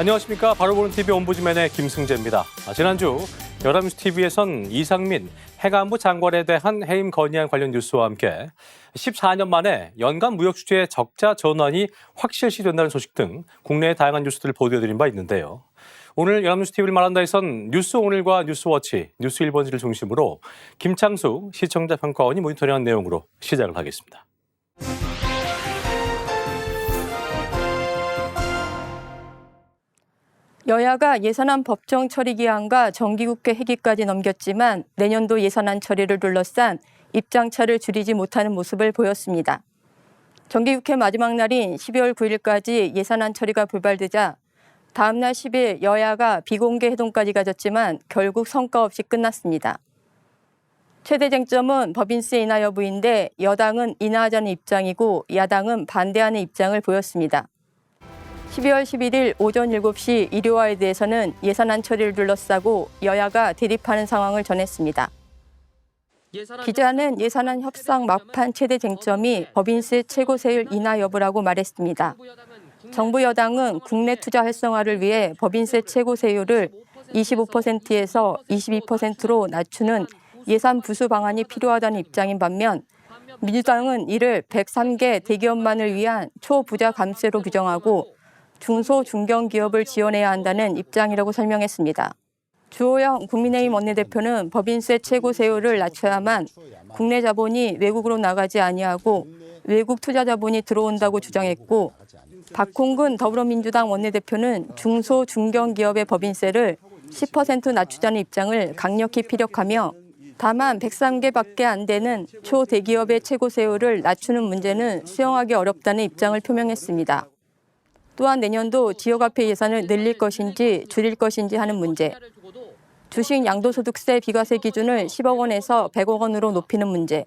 안녕하십니까. 바로 보는 TV ombudsman의 김승재입니다. 지난주 열암뉴스 TV에선 이상민 행안부 장관에 대한 해임 건의안 관련 뉴스와 함께 14년 만에 연간 무역 수지의 적자 전환이 확실시된다는 소식 등 국내의 다양한 뉴스들을 보도해드린 바 있는데요. 오늘 열암뉴스 TV를 말한다에선 뉴스오늘과 뉴스워치, 뉴스1번지를 중심으로 김창수 시청자 평가원이 모니터링한 내용으로 시작을 하겠습니다. 여야가 예산안 법정 처리 기한과 정기국회 회기까지 넘겼지만 내년도 예산안 처리를 둘러싼 입장차를 줄이지 못하는 모습을 보였습니다. 정기국회 마지막 날인 12월 9일까지 예산안 처리가 불발되자 다음 날 10일 여야가 비공개 회동까지 가졌지만 결국 성과 없이 끝났습니다. 최대 쟁점은 법인세 인하 여부인데 여당은 인하하자는 입장이고 야당은 반대하는 입장을 보였습니다. 12월 11일 오전 7시 일요화에 대해서는 예산안 처리를 둘러싸고 여야가 대립하는 상황을 전했습니다. 기자는 예산안 협상 막판 최대 쟁점이 법인세 최고세율 인하 여부라고 말했습니다. 정부 여당은 국내 투자 활성화를 위해 법인세 최고세율을 25%에서 22%로 낮추는 예산 부수 방안이 필요하다는 입장인 반면 민주당은 이를 103개 대기업만을 위한 초부자 감세로 규정하고 중소 중견기업을 지원해야 한다는 입장이라고 설명했습니다. 주호영 국민의힘 원내대표는 법인세 최고세율을 낮춰야만 국내 자본이 외국으로 나가지 아니하고 외국 투자 자본이 들어온다고 주장했고 박홍근 더불어민주당 원내대표는 중소 중견기업의 법인세를 10% 낮추자는 입장을 강력히 피력하며 다만 103개밖에 안 되는 초대기업의 최고세율을 낮추는 문제는 수용하기 어렵다는 입장을 표명했습니다. 또한 내년도 지역화폐 예산을 늘릴 것인지 줄일 것인지 하는 문제, 주식 양도소득세 비과세 기준을 10억 원에서 100억 원으로 높이는 문제,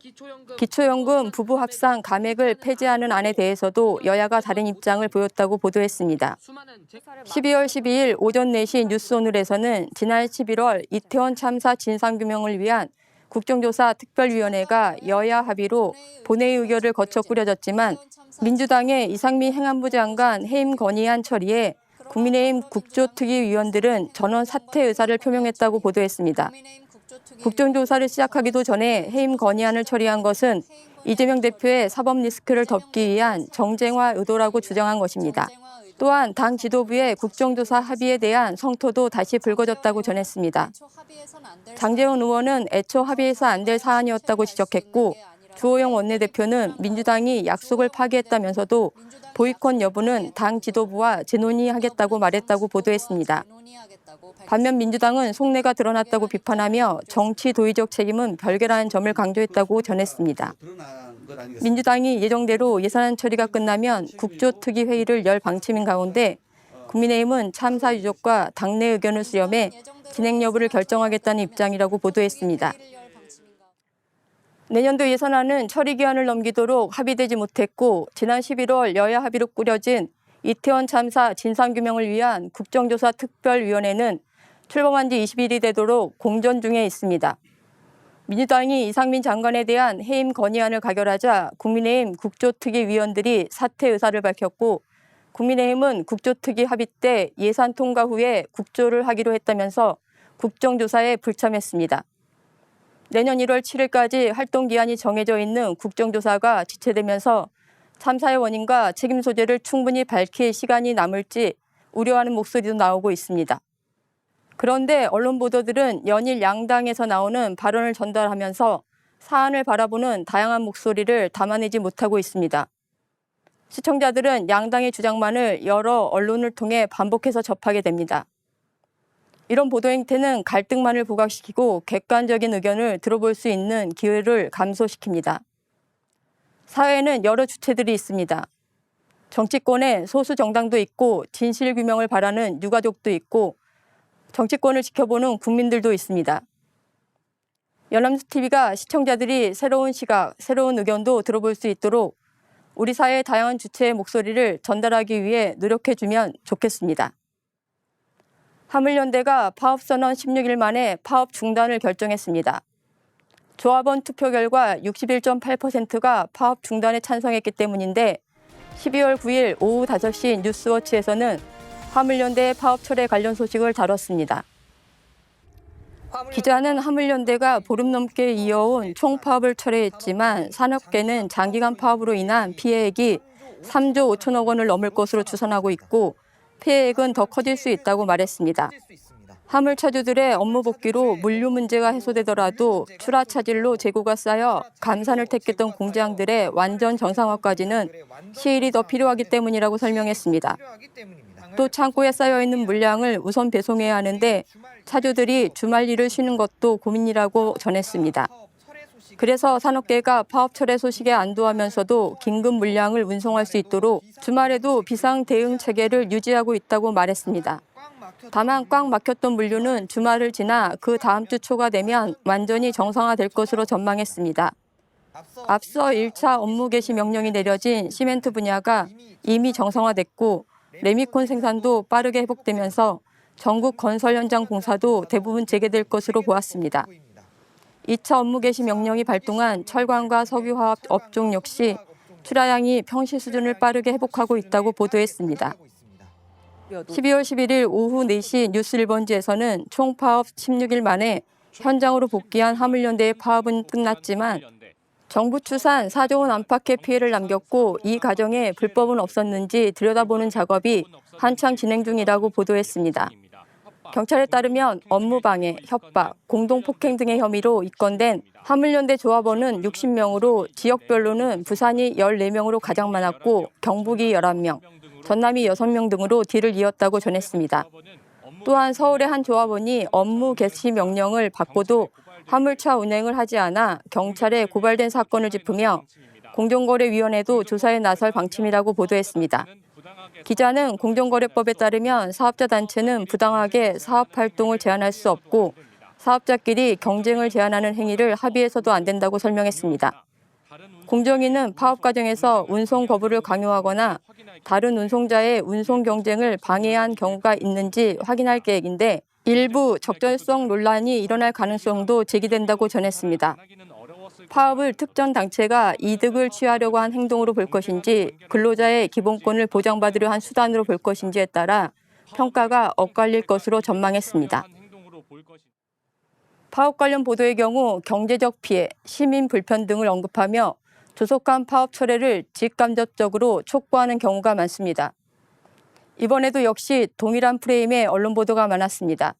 기초연금 부부 합산 감액을 폐지하는 안에 대해서도 여야가 다른 입장을 보였다고 보도했습니다. 12월 12일 오전 4시 뉴스오늘에서는 지난 11월 이태원 참사 진상규명을 위한 국정조사 특별위원회가 여야 합의로 본회의 의결을 거쳐 꾸려졌지만 민주당의 이상민 행안부 장관 해임 건의안 처리에 국민의힘 국조특위위원들은 전원 사퇴 의사를 표명했다고 보도했습니다. 국정조사를 시작하기도 전에 해임 건의안을 처리한 것은 이재명 대표의 사법 리스크를 덮기 위한 정쟁화 의도라고 주장한 것입니다. 또한 당 지도부의 국정조사 합의에 대한 성토도 다시 불거졌다고 전했습니다. 장제원 의원은 애초 합의해서 안 될 사안이었다고 지적했고 주호영 원내대표는 민주당이 약속을 파기했다면서도 보이콧 여부는 당 지도부와 재논의하겠다고 말했다고 보도했습니다. 반면 민주당은 속내가 드러났다고 비판하며 정치 도의적 책임은 별개라는 점을 강조했다고 전했습니다. 민주당이 예정대로 예산안 처리가 끝나면 국조특위 회의를 열 방침인 가운데 국민의힘은 참사 유족과 당내 의견을 수렴해 진행 여부를 결정하겠다는 입장이라고 보도했습니다. 내년도 예산안은 처리 기한을 넘기도록 합의되지 못했고 지난 11월 여야 합의로 꾸려진 이태원 참사 진상규명을 위한 국정조사 특별위원회는 출범한 지 20일이 되도록 공전 중에 있습니다. 민주당이 이상민 장관에 대한 해임 건의안을 가결하자 국민의힘 국조특위 위원들이 사퇴 의사를 밝혔고 국민의힘은 국조특위 합의 때 예산 통과 후에 국조를 하기로 했다면서 국정조사에 불참했습니다. 내년 1월 7일까지 활동 기한이 정해져 있는 국정조사가 지체되면서 참사의 원인과 책임 소재를 충분히 밝힐 시간이 남을지 우려하는 목소리도 나오고 있습니다. 그런데 언론 보도들은 연일 양당에서 나오는 발언을 전달하면서 사안을 바라보는 다양한 목소리를 담아내지 못하고 있습니다. 시청자들은 양당의 주장만을 여러 언론을 통해 반복해서 접하게 됩니다. 이런 보도 행태는 갈등만을 부각시키고 객관적인 의견을 들어볼 수 있는 기회를 감소시킵니다. 사회에는 여러 주체들이 있습니다. 정치권에 소수 정당도 있고 진실 규명을 바라는 유가족도 있고 정치권을 지켜보는 국민들도 있습니다. 열암뉴스 TV가 시청자들이 새로운 시각, 새로운 의견도 들어볼 수 있도록 우리 사회의 다양한 주체의 목소리를 전달하기 위해 노력해주면 좋겠습니다. 화물연대가 파업선언 16일 만에 파업 중단을 결정했습니다. 조합원 투표 결과 61.8%가 파업 중단에 찬성했기 때문인데 12월 9일 오후 5시 뉴스워치에서는 화물연대의 파업 철회 관련 소식을 다뤘습니다. 기자는 화물연대가 보름 넘게 이어온 총파업을 철회했지만 산업계는 장기간 파업으로 인한 피해액이 3조 5천억 원을 넘을 것으로 추산하고 있고 피해액은 더 커질 수 있다고 말했습니다. 화물차주들의 업무 복귀로 물류 문제가 해소되더라도 출하 차질로 재고가 쌓여 감산을 택했던 공장들의 완전 정상화까지는 시일이 더 필요하기 때문이라고 설명했습니다. 또 창고에 쌓여있는 물량을 우선 배송해야 하는데 차주들이 주말 일을 쉬는 것도 고민이라고 전했습니다. 그래서 산업계가 파업 철회 소식에 안도하면서도 긴급 물량을 운송할 수 있도록 주말에도 비상 대응 체계를 유지하고 있다고 말했습니다. 다만 꽉 막혔던 물류는 주말을 지나 그 다음 주 초가 되면 완전히 정상화될 것으로 전망했습니다. 앞서 1차 업무 개시 명령이 내려진 시멘트 분야가 이미 정상화됐고 레미콘 생산도 빠르게 회복되면서 전국 건설 현장 공사도 대부분 재개될 것으로 보았습니다. 2차 업무 개시 명령이 발동한 철강과 석유화학 업종 역시 출하량이 평시 수준을 빠르게 회복하고 있다고 보도했습니다. 12월 11일 오후 4시 뉴스일번지에서는 총파업 16일 만에 현장으로 복귀한 화물연대의 파업은 끝났지만 정부 추산 4조 원 안팎의 피해를 남겼고 이 과정에 불법은 없었는지 들여다보는 작업이 한창 진행 중이라고 보도했습니다. 경찰에 따르면 업무방해, 협박, 공동폭행 등의 혐의로 입건된 화물연대 조합원은 60명으로 지역별로는 부산이 14명으로 가장 많았고 경북이 11명, 전남이 6명 등으로 뒤를 이었다고 전했습니다. 또한 서울의 한 조합원이 업무 개시 명령을 받고도 화물차 운행을 하지 않아 경찰에 고발된 사건을 짚으며 공정거래위원회도 조사에 나설 방침이라고 보도했습니다. 기자는 공정거래법에 따르면 사업자 단체는 부당하게 사업활동을 제한할 수 없고 사업자끼리 경쟁을 제한하는 행위를 합의해서도 안 된다고 설명했습니다. 공정위는 파업 과정에서 운송 거부를 강요하거나 다른 운송자의 운송 경쟁을 방해한 경우가 있는지 확인할 계획인데 일부 적절성 논란이 일어날 가능성도 제기된다고 전했습니다. 파업을 특정 단체가 이득을 취하려고 한 행동으로 볼 것인지 근로자의 기본권을 보장받으려 한 수단으로 볼 것인지에 따라 평가가 엇갈릴 것으로 전망했습니다. 파업 관련 보도의 경우 경제적 피해, 시민 불편 등을 언급하며 조속한 파업 철회를 직간접적으로 촉구하는 경우가 많습니다. 이번에도 역시 동일한 프레임의 언론 보도가 많았습니다.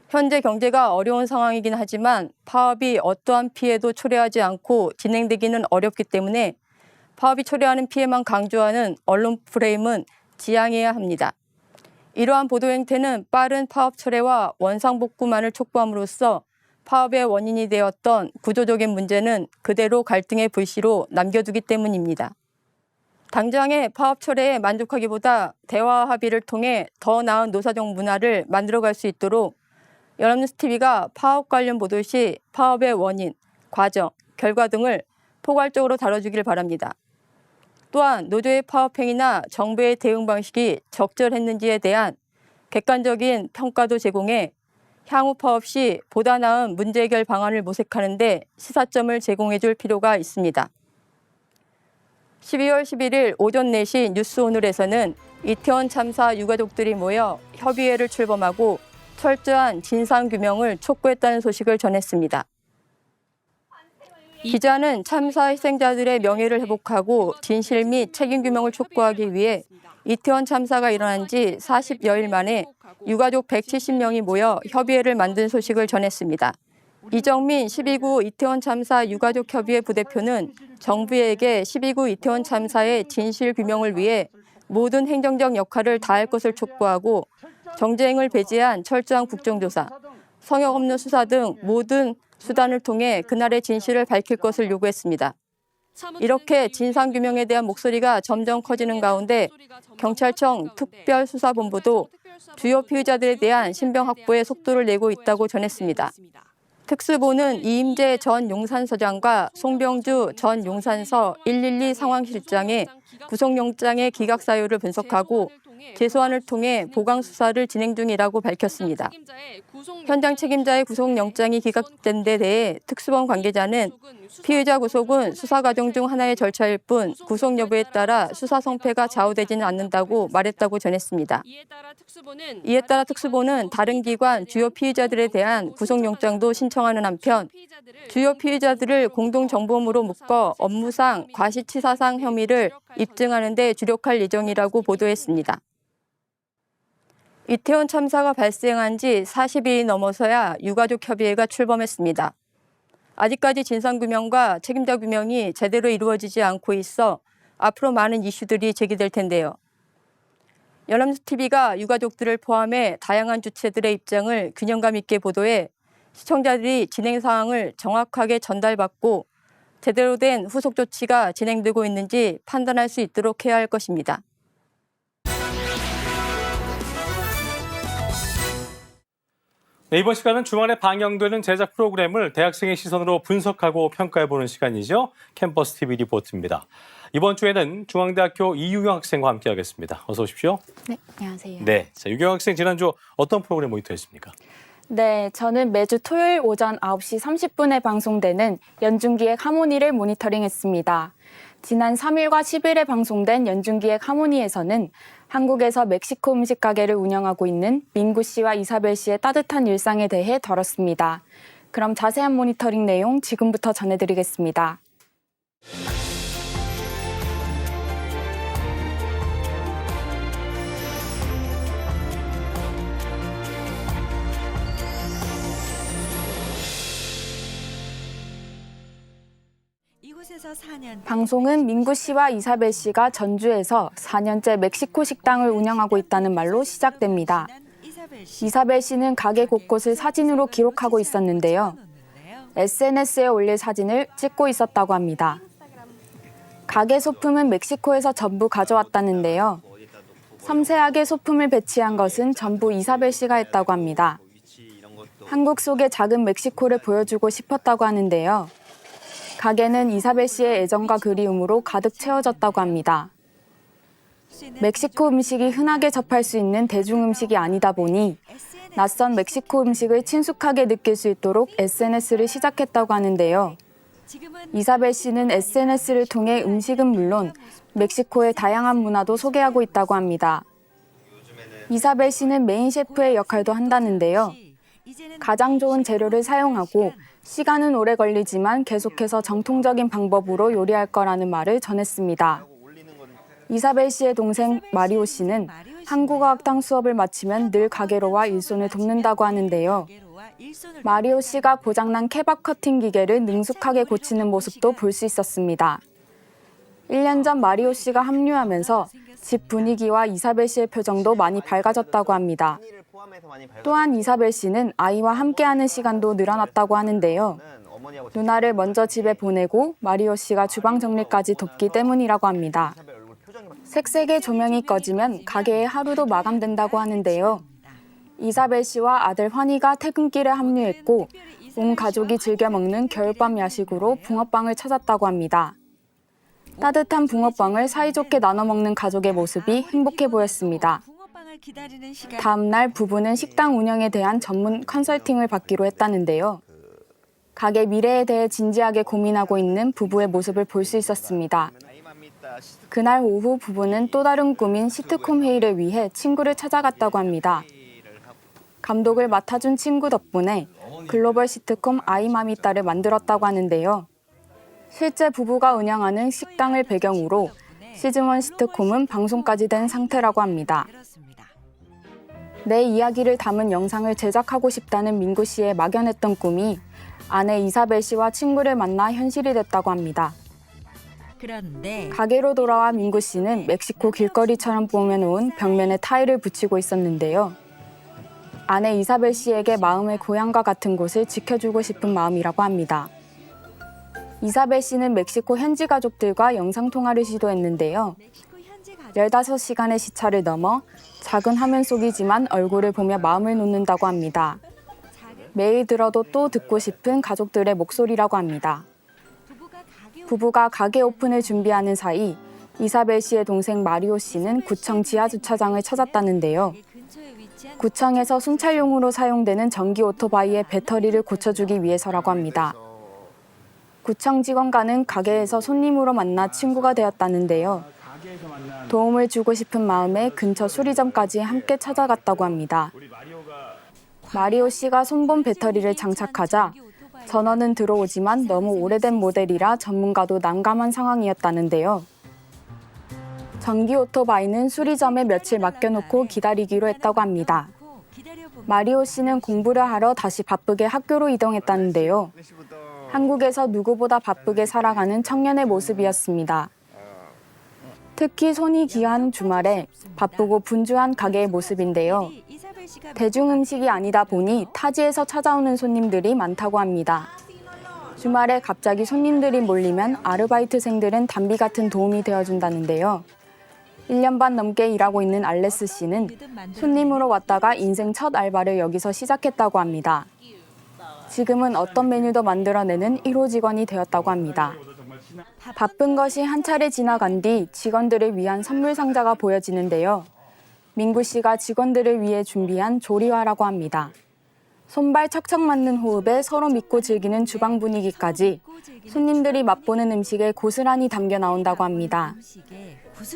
현재 경제가 어려운 상황이긴 하지만 파업이 어떠한 피해도 초래하지 않고 진행되기는 어렵기 때문에 파업이 초래하는 피해만 강조하는 언론 프레임은 지양해야 합니다. 이러한 보도 행태는 빠른 파업 철회와 원상복구만을 촉구함으로써 파업의 원인이 되었던 구조적인 문제는 그대로 갈등의 불씨로 남겨두기 때문입니다. 당장의 파업 철회에 만족하기보다 대화 합의를 통해 더 나은 노사정 문화를 만들어갈 수 있도록 연합뉴스TV가 파업 관련 보도 시 파업의 원인, 과정, 결과 등을 포괄적으로 다뤄주길 바랍니다. 또한 노조의 파업 행위나 정부의 대응 방식이 적절했는지에 대한 객관적인 평가도 제공해 향후 파업 시 보다 나은 문제 해결 방안을 모색하는 데 시사점을 제공해 줄 필요가 있습니다. 12월 11일 오전 4시 뉴스오늘에서는 이태원 참사 유가족들이 모여 협의회를 출범하고 철저한 진상규명을 촉구했다는 소식을 전했습니다. 기자는 참사 희생자들의 명예를 회복하고 진실 및 책임규명을 촉구하기 위해 이태원 참사가 일어난 지 40여일 만에 유가족 170명이 모여 협의회를 만든 소식을 전했습니다. 이정민 12구 이태원 참사 유가족협의회 부대표는 정부에게 12구 이태원 참사의 진실 규명을 위해 모든 행정적 역할을 다할 것을 촉구하고 정쟁을 배제한 철저한 국정조사, 성역 없는 수사 등 모든 수단을 통해 그날의 진실을 밝힐 것을 요구했습니다. 이렇게 진상규명에 대한 목소리가 점점 커지는 가운데 경찰청 특별수사본부도 주요 피의자들에 대한 신병 확보에 속도를 내고 있다고 전했습니다. 특수보는 이임재 전 용산서장과 송병주 전 용산서 112 상황실장의 구속영장의 기각 사유를 분석하고 재소환을 통해 보강 수사를 진행 중이라고 밝혔습니다. 현장 책임자의 구속영장이 기각된 데 대해 특수본 관계자는 피의자 구속은 수사 과정 중 하나의 절차일 뿐 구속 여부에 따라 수사 성패가 좌우되지는 않는다고 말했다고 전했습니다. 이에 따라 특수본은 다른 기관 주요 피의자들에 대한 구속영장도 신청하는 한편 주요 피의자들을 공동정범으로 묶어 업무상 과시치사상 혐의를 입증하는 데 주력할 예정이라고 보도했습니다. 이태원 참사가 발생한 지 40일이 넘어서야 유가족 협의회가 출범했습니다. 아직까지 진상규명과 책임자 규명이 제대로 이루어지지 않고 있어 앞으로 많은 이슈들이 제기될 텐데요. 연합뉴스TV가 유가족들을 포함해 다양한 주체들의 입장을 균형감 있게 보도해 시청자들이 진행 사항을 정확하게 전달받고 제대로 된 후속 조치가 진행되고 있는지 판단할 수 있도록 해야 할 것입니다. 네, 이번 시간은 주말에 방영되는 제작 프로그램을 대학생의 시선으로 분석하고 평가해보는 시간이죠. 캠퍼스 TV 리포트입니다. 이번 주에는 중앙대학교 이유경 학생과 함께하겠습니다. 어서 오십시오. 네, 안녕하세요. 네, 자, 유경 학생 지난주 어떤 프로그램 모니터했습니까? 네, 저는 매주 토요일 오전 9시 30분에 방송되는 연중기획 하모니를 모니터링했습니다. 지난 3일과 10일에 방송된 연중기획 하모니에서는 한국에서 멕시코 음식 가게를 운영하고 있는 민구 씨와 이사벨 씨의 따뜻한 일상에 대해 다뤘습니다. 그럼 자세한 모니터링 내용 지금부터 전해드리겠습니다. 방송은 민구 씨와 이사벨 씨가 전주에서 4년째 멕시코 식당을 운영하고 있다는 말로 시작됩니다. 이사벨 씨는 가게 곳곳을 사진으로 기록하고 있었는데요. SNS에 올릴 사진을 찍고 있었다고 합니다. 가게 소품은 멕시코에서 전부 가져왔다는데요. 섬세하게 소품을 배치한 것은 전부 이사벨 씨가 했다고 합니다. 한국 속의 작은 멕시코를 보여주고 싶었다고 하는데요. 가게는 이사벨 씨의 애정과 그리움으로 가득 채워졌다고 합니다. 멕시코 음식이 흔하게 접할 수 있는 대중음식이 아니다 보니 낯선 멕시코 음식을 친숙하게 느낄 수 있도록 SNS를 시작했다고 하는데요. 이사벨 씨는 SNS를 통해 음식은 물론 멕시코의 다양한 문화도 소개하고 있다고 합니다. 이사벨 씨는 메인 셰프의 역할도 한다는데요. 가장 좋은 재료를 사용하고 시간은 오래 걸리지만 계속해서 정통적인 방법으로 요리할 거라는 말을 전했습니다. 이사벨 씨의 동생 마리오 씨는 한국어학당 수업을 마치면 늘 가게로 와 일손을 돕는다고 하는데요. 마리오 씨가 고장난 케밥 커팅 기계를 능숙하게 고치는 모습도 볼 수 있었습니다. 1년 전 마리오 씨가 합류하면서 집 분위기와 이사벨 씨의 표정도 많이 밝아졌다고 합니다. 또한 이사벨 씨는 아이와 함께하는 시간도 늘어났다고 하는데요. 누나를 먼저 집에 보내고 마리오 씨가 주방 정리까지 돕기 때문이라고 합니다. 색색의 조명이 꺼지면 가게의 하루도 마감된다고 하는데요. 이사벨 씨와 아들 환희가 퇴근길에 합류했고 온 가족이 즐겨 먹는 겨울밤 야식으로 붕어빵을 찾았다고 합니다. 따뜻한 붕어빵을 사이좋게 나눠 먹는 가족의 모습이 행복해 보였습니다. 다음 날 부부는 식당 운영에 대한 전문 컨설팅을 받기로 했다는데요. 가게 미래에 대해 진지하게 고민하고 있는 부부의 모습을 볼 수 있었습니다. 그날 오후 부부는 또 다른 꿈인 시트콤 회의를 위해 친구를 찾아갔다고 합니다. 감독을 맡아준 친구 덕분에 글로벌 시트콤 아이마미따를 만들었다고 하는데요. 실제 부부가 운영하는 식당을 배경으로 시즌1 시트콤은 방송까지 된 상태라고 합니다. 내 이야기를 담은 영상을 제작하고 싶다는 민구 씨의 막연했던 꿈이 아내 이사벨 씨와 친구를 만나 현실이 됐다고 합니다. 그런데 가게로 돌아와 민구 씨는 멕시코 길거리처럼 꾸며놓은 벽면에 타일을 붙이고 있었는데요. 아내 이사벨 씨에게 마음의 고향과 같은 곳을 지켜주고 싶은 마음이라고 합니다. 이사벨 씨는 멕시코 현지 가족들과 영상통화를 시도했는데요. 15시간의 시차를 넘어 작은 화면 속이지만 얼굴을 보며 마음을 놓는다고 합니다. 매일 들어도 또 듣고 싶은 가족들의 목소리라고 합니다. 부부가 가게 오픈을 준비하는 사이 이사벨 씨의 동생 마리오 씨는 구청 지하주차장을 찾았다는데요. 구청에서 순찰용으로 사용되는 전기 오토바이의 배터리를 고쳐주기 위해서라고 합니다. 구청 직원과는 가게에서 손님으로 만나 친구가 되었다는데요. 도움을 주고 싶은 마음에 근처 수리점까지 함께 찾아갔다고 합니다. 마리오 씨가 손본 배터리를 장착하자 전원은 들어오지만 너무 오래된 모델이라 전문가도 난감한 상황이었다는데요. 전기 오토바이는 수리점에 며칠 맡겨놓고 기다리기로 했다고 합니다. 마리오 씨는 공부를 하러 다시 바쁘게 학교로 이동했다는데요. 한국에서 누구보다 바쁘게 살아가는 청년의 모습이었습니다. 특히 손이 귀한 주말에 바쁘고 분주한 가게의 모습인데요. 대중음식이 아니다 보니 타지에서 찾아오는 손님들이 많다고 합니다. 주말에 갑자기 손님들이 몰리면 아르바이트생들은 담비 같은 도움이 되어준다는데요. 1년 반 넘게 일하고 있는 알레스 씨는 손님으로 왔다가 인생 첫 알바를 여기서 시작했다고 합니다. 지금은 어떤 메뉴도 만들어내는 1호 직원이 되었다고 합니다. 바쁜 것이 한 차례 지나간 뒤 직원들을 위한 선물 상자가 보여지는데요. 민구 씨가 직원들을 위해 준비한 조리화라고 합니다. 손발 척척 맞는 호흡에 서로 믿고 즐기는 주방 분위기까지 손님들이 맛보는 음식에 고스란히 담겨 나온다고 합니다.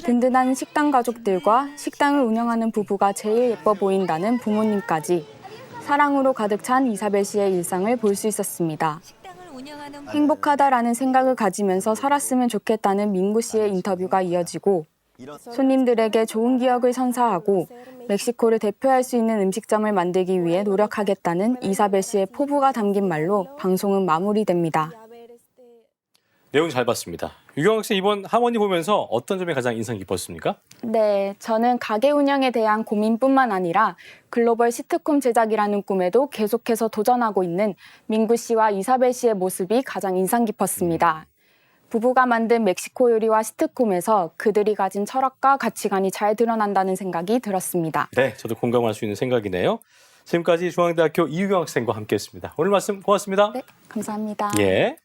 든든한 식당 가족들과 식당을 운영하는 부부가 제일 예뻐 보인다는 부모님까지 사랑으로 가득 찬 이사벨 씨의 일상을 볼 수 있었습니다. 행복하다라는 생각을 가지면서 살았으면 좋겠다는 민구 씨의 인터뷰가 이어지고 손님들에게 좋은 기억을 선사하고 멕시코를 대표할 수 있는 음식점을 만들기 위해 노력하겠다는 이사벨 씨의 포부가 담긴 말로 방송은 마무리됩니다. 내용 잘 봤습니다. 유경 학생 이번 하모니 보면서 어떤 점이 가장 인상 깊었습니까? 네, 저는 가게 운영에 대한 고민뿐만 아니라 글로벌 시트콤 제작이라는 꿈에도 계속해서 도전하고 있는 민구 씨와 이사벨 씨의 모습이 가장 인상 깊었습니다. 부부가 만든 멕시코 요리와 시트콤에서 그들이 가진 철학과 가치관이 잘 드러난다는 생각이 들었습니다. 네, 저도 공감할 수 있는 생각이네요. 지금까지 중앙대학교 이유경 학생과 함께했습니다. 오늘 말씀 고맙습니다. 네, 감사합니다. 예.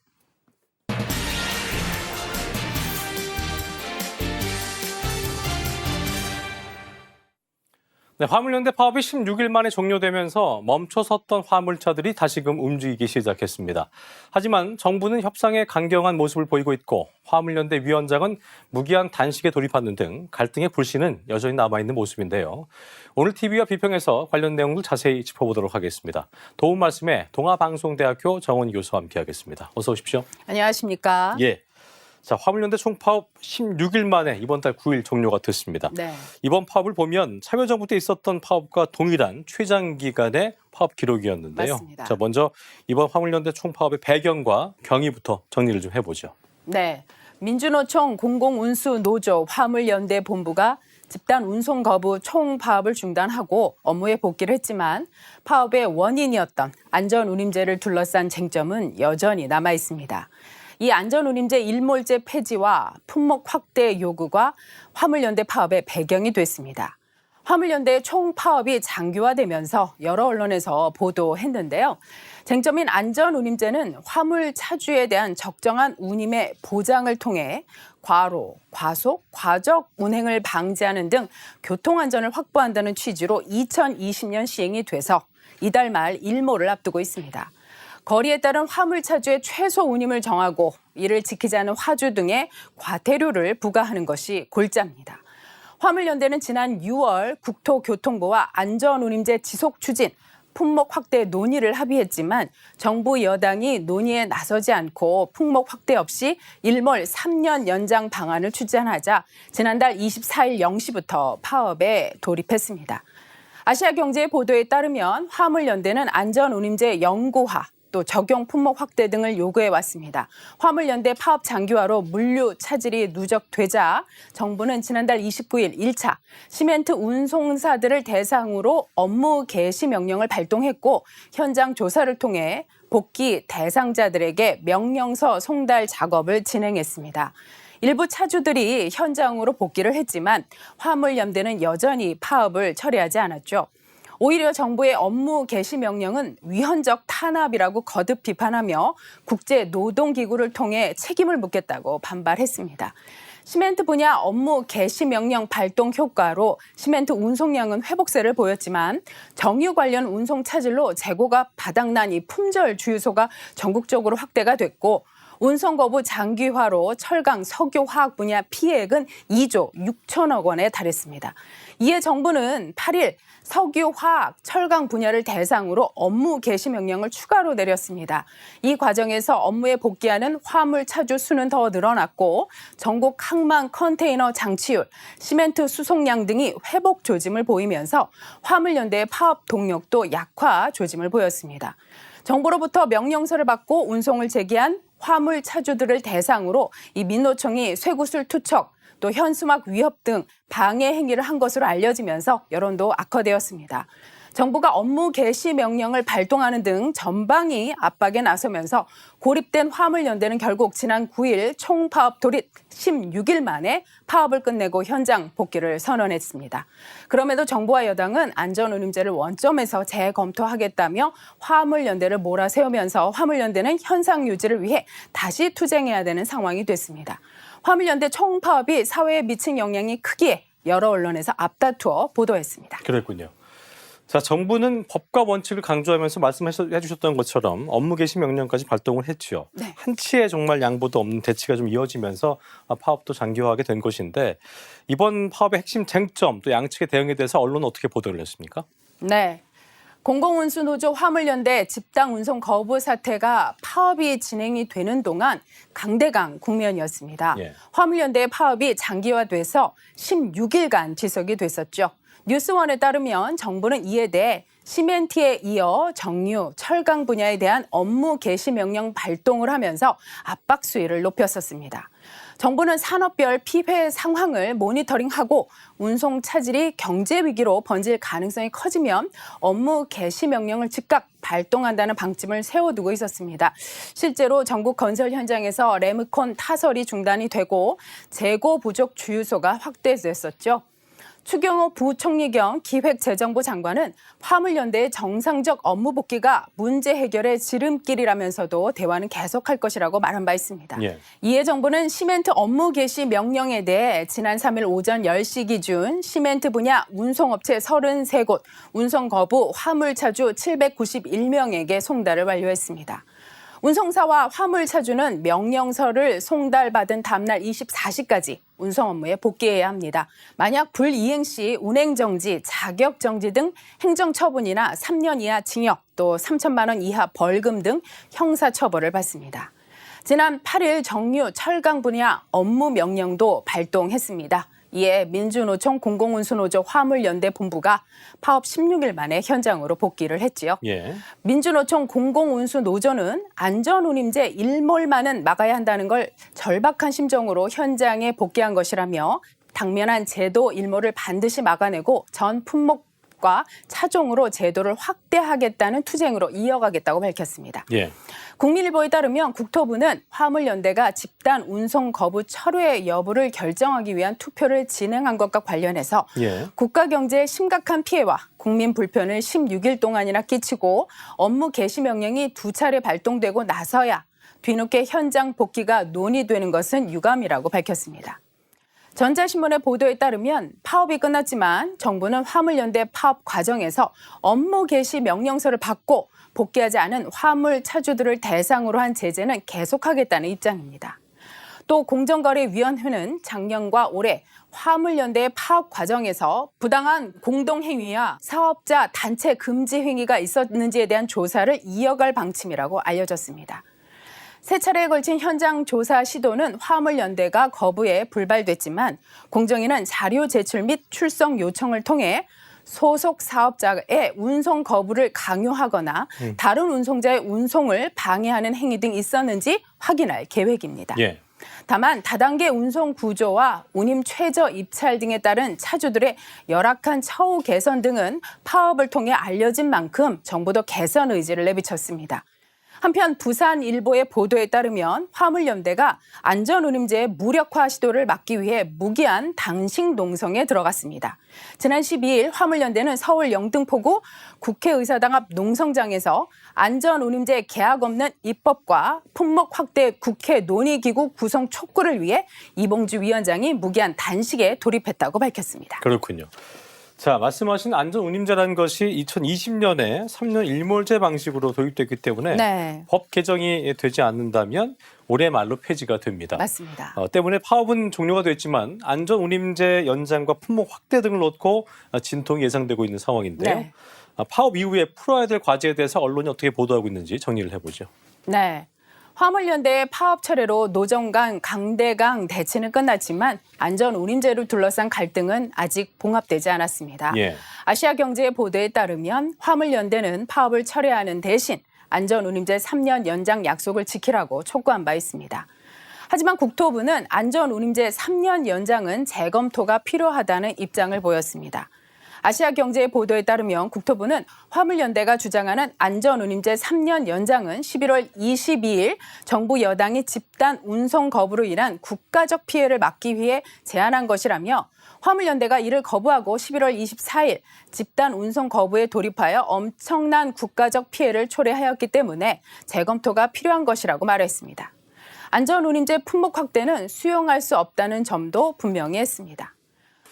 네, 화물연대 파업이 16일 만에 종료되면서 멈춰섰던 화물차들이 다시금 움직이기 시작했습니다. 하지만 정부는 협상에 강경한 모습을 보이고 있고 화물연대 위원장은 무기한 단식에 돌입하는 등 갈등의 불씨는 여전히 남아있는 모습인데요. 오늘 TV와 비평에서 관련 내용을 자세히 짚어보도록 하겠습니다. 도움 말씀에 동아방송대학교 정원희 교수와 함께하겠습니다. 어서 오십시오. 안녕하십니까? 예. 자, 화물연대 총파업 16일 만에 이번 달 9일 종료가 됐습니다. 네. 이번 파업을 보면 참여정부 때 있었던 파업과 동일한 최장기간의 파업 기록이었는데요. 맞습니다. 자, 먼저 이번 화물연대 총파업의 배경과 경위부터 정리를 좀 해보죠. 네. 민주노총 공공운수노조 화물연대 본부가 집단 운송 거부 총파업을 중단하고 업무에 복귀를 했지만 파업의 원인이었던 안전운임제를 둘러싼 쟁점은 여전히 남아 있습니다. 이 안전운임제 일몰제 폐지와 품목 확대 요구가 화물연대 파업의 배경이 됐습니다. 화물연대의 총파업이 장기화되면서 여러 언론에서 보도했는데요. 쟁점인 안전운임제는 화물 차주에 대한 적정한 운임의 보장을 통해 과로, 과속, 과적 운행을 방지하는 등 교통안전을 확보한다는 취지로 2020년 시행이 돼서 이달 말 일몰을 앞두고 있습니다. 거리에 따른 화물 차주의 최소 운임을 정하고 이를 지키지 않은 화주 등의 과태료를 부과하는 것이 골자입니다. 화물연대는 지난 6월 국토교통부와 안전운임제 지속 추진, 품목 확대 논의를 합의했지만 정부 여당이 논의에 나서지 않고 품목 확대 없이 일몰 3년 연장 방안을 추진하자 지난달 24일 0시부터 파업에 돌입했습니다. 아시아경제의 보도에 따르면 화물연대는 안전운임제 영구화, 또 적용 품목 확대 등을 요구해 왔습니다. 화물연대 파업 장기화로 물류 차질이 누적되자 정부는 지난달 29일 1차 시멘트 운송사들을 대상으로 업무 개시 명령을 발동했고 현장 조사를 통해 복귀 대상자들에게 명령서 송달 작업을 진행했습니다. 일부 차주들이 현장으로 복귀를 했지만 화물연대는 여전히 파업을 처리하지 않았죠. 오히려 정부의 업무 개시 명령은 위헌적 탄압이라고 거듭 비판하며 국제노동기구를 통해 책임을 묻겠다고 반발했습니다. 시멘트 분야 업무 개시 명령 발동 효과로 시멘트 운송량은 회복세를 보였지만 정유 관련 운송 차질로 재고가 바닥난 이 품절 주유소가 전국적으로 확대가 됐고 운송 거부 장기화로 철강, 석유, 화학 분야 피해액은 2조 6천억 원에 달했습니다. 이에 정부는 8일 석유, 화학, 철강 분야를 대상으로 업무 개시 명령을 추가로 내렸습니다. 이 과정에서 업무에 복귀하는 화물 차주 수는 더 늘어났고 전국 항만 컨테이너 장치율, 시멘트 수송량 등이 회복 조짐을 보이면서 화물연대의 파업 동력도 약화 조짐을 보였습니다. 정부로부터 명령서를 받고 운송을 제기한 화물 차주들을 대상으로 이 민노총이 쇠구슬 투척, 또 현수막 위협 등 방해 행위를 한 것으로 알려지면서 여론도 악화되었습니다. 정부가 업무 개시 명령을 발동하는 등 전방위 압박에 나서면서 고립된 화물연대는 결국 지난 9일 총파업 돌입 16일 만에 파업을 끝내고 현장 복귀를 선언했습니다. 그럼에도 정부와 여당은 안전운임제를 원점에서 재검토하겠다며 화물연대를 몰아세우면서 화물연대는 현상 유지를 위해 다시 투쟁해야 되는 상황이 됐습니다. 화물연대 총파업이 사회에 미친 영향이 크기에 여러 언론에서 앞다투어 보도했습니다. 그랬군요. 자, 정부는 법과 원칙을 강조하면서 말씀해 주셨던 것처럼 업무 개시 명령까지 발동을 했죠. 네. 한치의 정말 양보도 없는 대치가 좀 이어지면서 파업도 장기화하게 된 것인데 이번 파업의 핵심 쟁점 또 양측의 대응에 대해서 언론은 어떻게 보도를 했습니까? 네. 공공운수노조 화물연대 집단 운송 거부 사태가 파업이 진행이 되는 동안 강대강 국면이었습니다. 예. 화물연대의 파업이 장기화돼서 16일간 지속이 됐었죠. 뉴스원에 따르면 정부는 이에 대해 시멘트에 이어 정유, 철강 분야에 대한 업무 개시 명령 발동을 하면서 압박 수위를 높였었습니다. 정부는 산업별 피해 상황을 모니터링하고 운송 차질이 경제 위기로 번질 가능성이 커지면 업무 개시 명령을 즉각 발동한다는 방침을 세워두고 있었습니다. 실제로 전국 건설 현장에서 레므콘 타설이 중단이 되고 재고 부족 주유소가 확대됐었죠. 추경호 부총리 겸 기획재정부 장관은 화물연대의 정상적 업무 복귀가 문제 해결의 지름길이라면서도 대화는 계속할 것이라고 말한 바 있습니다. 예. 이에 정부는 시멘트 업무 개시 명령에 대해 지난 3일 오전 10시 기준 시멘트 분야 운송업체 33곳, 운송 거부 화물차주 791명에게 송달을 완료했습니다. 운송사와 화물차주는 명령서를 송달받은 다음날 24시까지 운송 업무에 복귀해야 합니다. 만약 불이행 시 운행정지, 자격정지 등 행정처분이나 3년 이하 징역, 또 3천만 원 이하 벌금 등 형사처벌을 받습니다. 지난 8일 정유, 철강 분야 업무 명령도 발동했습니다. 이에 민주노총 공공운수노조 화물연대 본부가 파업 16일 만에 현장으로 복귀를 했지요. 예. 민주노총 공공운수노조는 안전운임제 일몰만은 막아야 한다는 걸 절박한 심정으로 현장에 복귀한 것이라며 당면한 제도 일몰을 반드시 막아내고 전 품목과 차종으로 제도를 확대하겠다는 투쟁으로 이어가겠다고 밝혔습니다. 예. 국민일보에 따르면 국토부는 화물연대가 집단 운송 거부 철회 여부를 결정하기 위한 투표를 진행한 것과 관련해서 예. 국가 경제에 심각한 피해와 국민 불편을 16일 동안이나 끼치고 업무 개시 명령이 2차례 발동되고 나서야 뒤늦게 현장 복귀가 논의되는 것은 유감이라고 밝혔습니다. 전자신문의 보도에 따르면 파업이 끝났지만 정부는 화물연대 파업 과정에서 업무 개시 명령서를 받고 복귀하지 않은 화물 차주들을 대상으로 한 제재는 계속하겠다는 입장입니다. 또 공정거래위원회는 작년과 올해 화물연대의 파업 과정에서 부당한 공동행위와 사업자 단체 금지 행위가 있었는지에 대한 조사를 이어갈 방침이라고 알려졌습니다. 세 차례에 걸친 현장 조사 시도는 화물연대가 거부해 불발됐지만 공정위는 자료 제출 및 출석 요청을 통해 소속 사업자의 운송 거부를 강요하거나 다른 운송자의 운송을 방해하는 행위 등 있었는지 확인할 계획입니다. 예. 다만 다단계 운송 구조와 운임 최저 입찰 등에 따른 차주들의 열악한 처우 개선 등은 파업을 통해 알려진 만큼 정부도 개선 의지를 내비쳤습니다. 한편 부산일보의 보도에 따르면 화물연대가 안전운임제의 무력화 시도를 막기 위해 무기한 당식 농성에 들어갔습니다. 지난 12일 화물연대는 서울 영등포구 국회의사당 앞 농성장에서 안전운임제 계약 없는 입법과 품목 확대 국회 논의기구 구성 촉구를 위해 이봉주 위원장이 무기한 단식에 돌입했다고 밝혔습니다. 그렇군요. 자, 말씀하신 안전운임제라는 것이 2020년에 3년 일몰제 방식으로 도입됐기 때문에 네, 법 개정이 되지 않는다면 올해 말로 폐지가 됩니다. 맞습니다. 때문에 파업은 종료가 됐지만 안전운임제 연장과 품목 확대 등을 놓고 진통이 예상되고 있는 상황인데요. 네. 파업 이후에 풀어야 될 과제에 대해서 언론이 어떻게 보도하고 있는지 정리를 해보죠. 네. 화물연대의 파업 철회로 노정 간 강대강 대치는 끝났지만 안전운임제를 둘러싼 갈등은 아직 봉합되지 않았습니다. 예. 아시아경제의 보도에 따르면 화물연대는 파업을 철회하는 대신 안전운임제 3년 연장 약속을 지키라고 촉구한 바 있습니다. 하지만 국토부는 안전운임제 3년 연장은 재검토가 필요하다는 입장을 보였습니다. 아시아경제의 보도에 따르면 국토부는 화물연대가 주장하는 안전운임제 3년 연장은 11월 22일 정부 여당이 집단 운송 거부로 인한 국가적 피해를 막기 위해 제안한 것이라며 화물연대가 이를 거부하고 11월 24일 집단 운송 거부에 돌입하여 엄청난 국가적 피해를 초래하였기 때문에 재검토가 필요한 것이라고 말했습니다. 안전운임제 품목 확대는 수용할 수 없다는 점도 분명히 했습니다.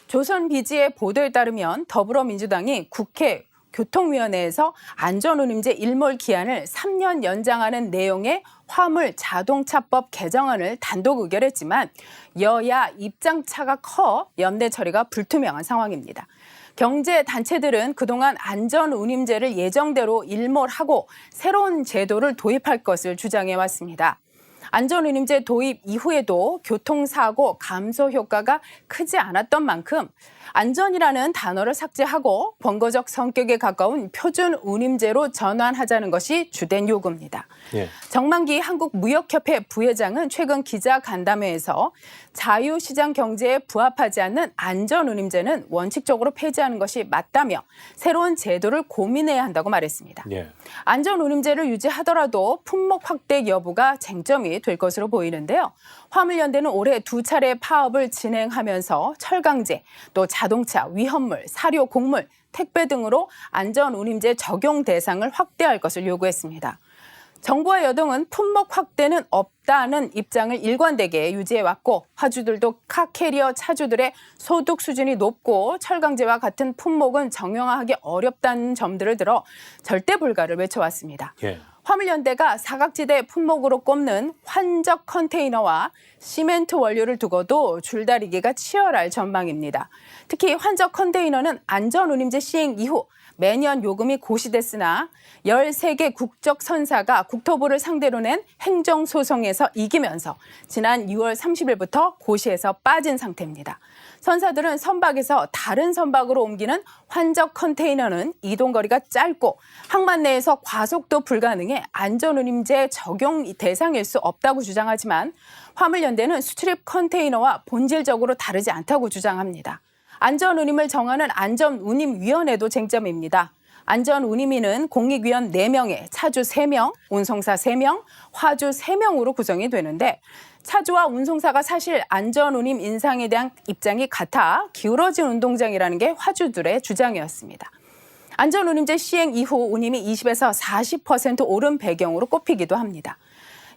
조선비지의 보도에 따르면 더불어민주당이 국회 교통위원회에서 안전운임제 일몰 기한을 3년 연장하는 내용의 화물 자동차법 개정안을 단독 의결했지만 여야 입장차가 커 연내 처리가 불투명한 상황입니다. 경제단체들은 그동안 안전운임제를 예정대로 일몰하고 새로운 제도를 도입할 것을 주장해왔습니다. 안전운임제 도입 이후에도 교통사고 감소 효과가 크지 않았던 만큼 안전이라는 단어를 삭제하고 번거적 성격에 가까운 표준운임제로 전환하자는 것이 주된 요구입니다. 예. 정만기 한국무역협회 부회장은 최근 기자간담회에서 자유시장 경제에 부합하지 않는 안전운임제는 원칙적으로 폐지하는 것이 맞다며 새로운 제도를 고민해야 한다고 말했습니다. 예. 안전운임제를 유지하더라도 품목 확대 여부가 쟁점이 될 것으로 보이는데요. 화물연대는 올해 2차례 파업을 진행하면서 철강제, 또 자동차, 위험물, 사료, 곡물, 택배 등으로 안전운임제 적용 대상을 확대할 것을 요구했습니다. 정부와 여당은 품목 확대는 없다는 입장을 일관되게 유지해왔고 화주들도 카캐리어 차주들의 소득 수준이 높고 철강제와 같은 품목은 정형화하기 어렵다는 점들을 들어 절대 불가를 외쳐왔습니다. 예. 화물연대가 사각지대 품목으로 꼽는 환적 컨테이너와 시멘트 원료를 두고도 줄다리기가 치열할 전망입니다. 특히 환적 컨테이너는 안전운임제 시행 이후 매년 요금이 고시됐으나 13개 국적 선사가 국토부를 상대로 낸 행정소송에서 이기면서 지난 6월 30일부터 고시에서 빠진 상태입니다. 선사들은 선박에서 다른 선박으로 옮기는 환적 컨테이너는 이동거리가 짧고 항만 내에서 과속도 불가능해 안전운임제 적용 대상일 수 없다고 주장하지만 화물연대는 수출입 컨테이너와 본질적으로 다르지 않다고 주장합니다. 안전운임을 정하는 안전운임위원회도 쟁점입니다. 안전운임위는 공익위원 4명에 차주 3명, 운송사 3명, 화주 3명으로 구성이 되는데 차주와 운송사가 사실 안전운임 인상에 대한 입장이 같아 기울어진 운동장이라는 게 화주들의 주장이었습니다. 안전운임제 시행 이후 운임이 20에서 40% 오른 배경으로 꼽히기도 합니다.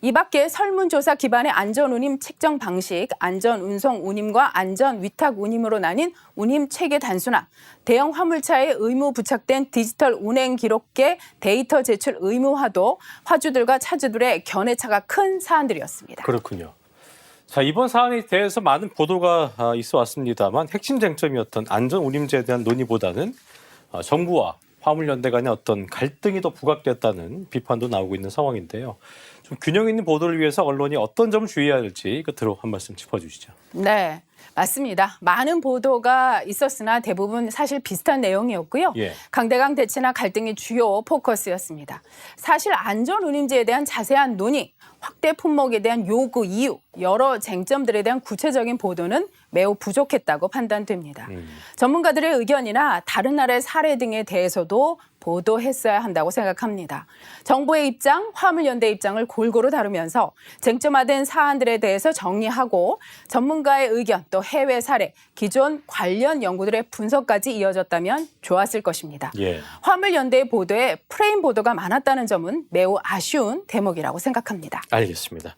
이 밖에 설문조사 기반의 안전운임 책정 방식, 안전운송운임과 안전위탁운임으로 나뉜 운임체계 단순화, 대형 화물차에 의무 부착된 디지털 운행 기록계 데이터 제출 의무화도 화주들과 차주들의 견해차가 큰 사안들이었습니다. 그렇군요. 자, 이번 사안에 대해서 많은 보도가 있어 왔습니다만 핵심 쟁점이었던 안전운임제에 대한 논의보다는 정부와 화물연대 간의 어떤 갈등이 더 부각됐다는 비판도 나오고 있는 상황인데요. 좀 균형 있는 보도를 위해서 언론이 어떤 점을 주의해야 할지 끝으로 한 말씀 짚어주시죠. 네. 맞습니다. 많은 보도가 있었으나 대부분 사실 비슷한 내용이었고요. 예. 강대강 대치나 갈등이 주요 포커스였습니다. 사실 안전운임제에 대한 자세한 논의, 확대 품목에 대한 요구 이유, 여러 쟁점들에 대한 구체적인 보도는 매우 부족했다고 판단됩니다. 전문가들의 의견이나 다른 나라의 사례 등에 대해서도 보도했어야 한다고 생각합니다. 정부의 입장, 화물연대 입장을 골고루 다루면서 쟁점화된 사안들에 대해서 정리하고 전문가의 의견, 또 해외 사례, 기존 관련 연구들의 분석까지 이어졌다면 좋았을 것입니다. 예. 화물연대의 보도에 프레임 보도가 많았다는 점은 매우 아쉬운 대목이라고 생각합니다. 알겠습니다.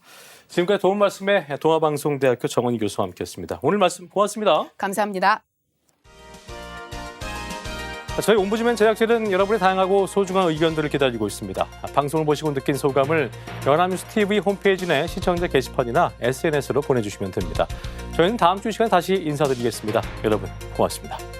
지금까지 도움 말씀에 동아방송대학교 정원희 교수와 함께했습니다. 오늘 말씀 고맙습니다. 감사합니다. 저희 옴부즈맨 제작진은 여러분의 다양하고 소중한 의견들을 기다리고 있습니다. 방송을 보시고 느낀 소감을 연합뉴스 TV 홈페이지 내 시청자 게시판이나 SNS로 보내주시면 됩니다. 저희는 다음 주 이 시간에 다시 인사드리겠습니다. 여러분 고맙습니다.